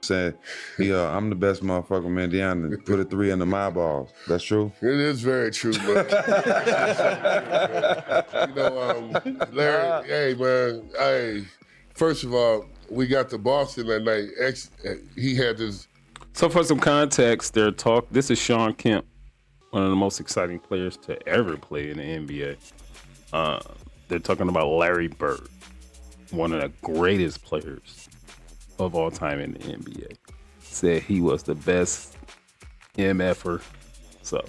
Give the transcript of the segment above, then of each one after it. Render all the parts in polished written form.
Said, I'm the best motherfucker in Indiana. Put a 3 under my balls. That's true? It is very true, man. Larry, hey, man, first of all, we got to Boston that night. He had this. So for some context, this is Shawn Kemp, one of the most exciting players to ever play in the NBA. They're talking about Larry Bird, one of the greatest players of all time in the NBA. Said he was the best MFer. So,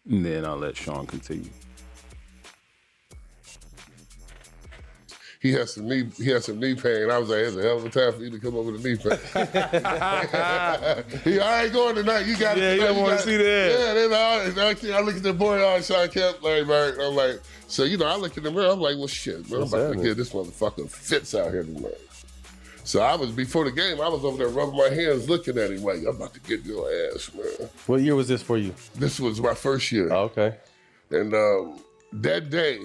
and then I'll let Shawn continue. He had some knee pain. I was like, it's a hell of a time for you to come over to knee pain. I ain't going tonight. You got it. Yeah, you don't want to see that. Yeah, then I look at the boy, Shawn Kemp, Larry Bird. I'm like, so, I look in the mirror. I'm like, well, shit, man. I'm about to get this motherfucker fits out here tonight. So before the game, I was over there rubbing my hands looking at him like, I'm about to get your ass, man. What year was this for you? This was my first year. Oh, okay. And that day,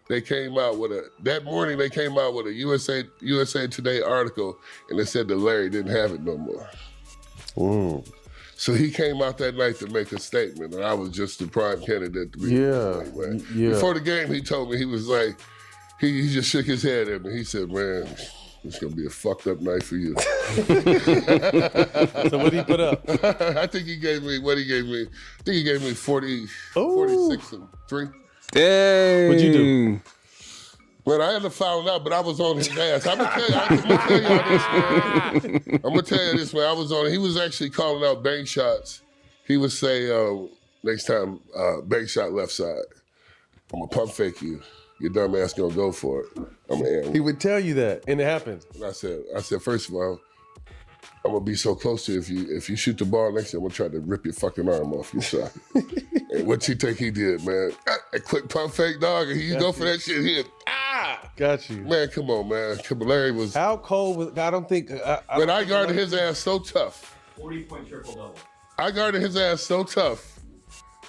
that morning they came out with a USA Today article, and they said that Larry didn't have it no more. So he came out that night to make a statement, and I was just the prime candidate to be. Yeah. Before the game, he told me, he was like, he just shook his head at me. He said, man, it's going to be a fucked up night for you. So what did he put up? I think he gave me 46 and 3. Dang. What'd you do? But I ended up fouling out, but I was on his ass. I'm gonna tell you this, man. I was on. He was actually calling out bank shots. He would say, next time, bank shot left side. I'm gonna pump fake you. Your dumb ass gonna go for it. He would tell you that, and it happened. And I said, first of all, I'm gonna be so close to you. If you shoot the ball next time, I'm gonna try to rip your fucking arm off your shot. And what you think he did, man? A quick pump fake, dog, and he go for that shit. He got you. Man, come on, man. Larry was. How cold was? I don't think. But I guarded his ass so tough. 40-point triple-double. I guarded his ass so tough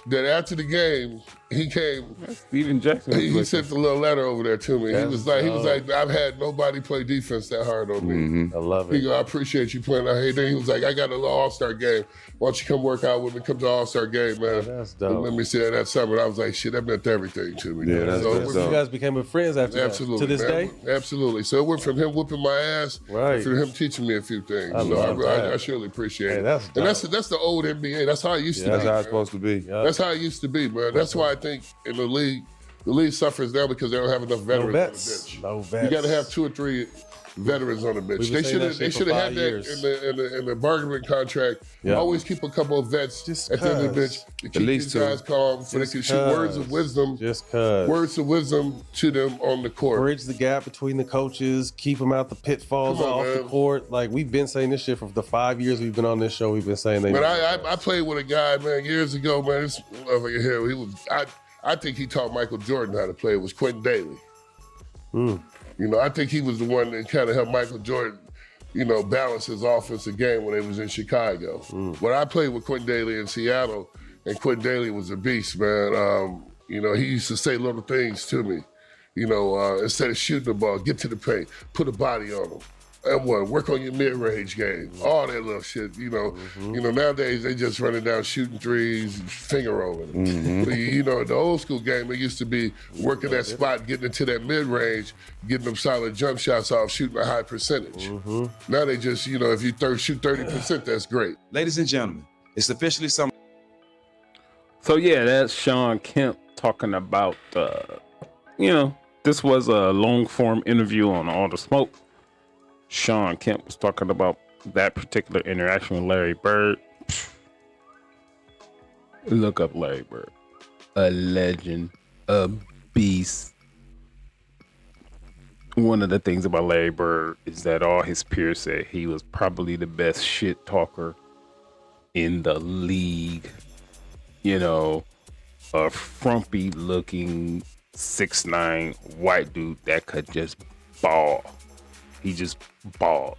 that after the game, he came. Steven Jackson. He sent a little letter over there to me. He was like, I've had nobody play defense that hard on me. I love it. He go, I appreciate you playing out here. Then he was like, I got a little All-Star game. Why don't you come work out with me? Come to All-Star game, man. That's dope. Let me see that summer. I was like, shit, that meant everything to me. Yeah, that's You guys became friends after absolutely, that. To this day? Absolutely. So it went from him whooping my ass to him teaching me a few things. I surely appreciate it. That's the old NBA. That's how it used to be. That's how it's supposed to be. That's how it used to be, man. That's why I think in the league suffers now because they don't have enough veterans on the bench. No vets. You got to have 2 or 3 veterans on the bench. They should have had that in the bargaining contract. Yeah. Always keep a couple of vets at the end of the bench to keep these guys calm so they can shoot words of wisdom. Words of wisdom to them on the court. Bridge the gap between the coaches. Keep them out the pitfalls off the court. Like we've been saying this shit for the 5 years we've been on this show. We've been saying that. But I played with a guy, man, years ago, man. This motherfucker here, he was. I think he taught Michael Jordan how to play. It was Quentin Daly. I think he was the one that kind of helped Michael Jordan, balance his offensive game when they was in Chicago. But I played with Quentin Daly in Seattle, and Quentin Daly was a beast, man. He used to say little things to me. Instead of shooting the ball, get to the paint, put a body on them. And work on your mid-range game. All that little shit, nowadays they just running down shooting threes, finger rolling. But, the old school game, it used to be working that spot, getting into that mid-range, getting them solid jump shots off, shooting a high percentage. Now they just, if you shoot 30%, that's great. Ladies and gentlemen, it's officially summer. So yeah, that's Shawn Kemp talking about, this was a long-form interview on All the Smoke. Shawn Kemp was talking about that particular interaction with Larry Bird. Look up Larry Bird. A legend, a beast. One of the things about Larry Bird is that all his peers said he was probably the best shit talker in the league. A frumpy looking 6'9" white dude that could just ball. He just balled.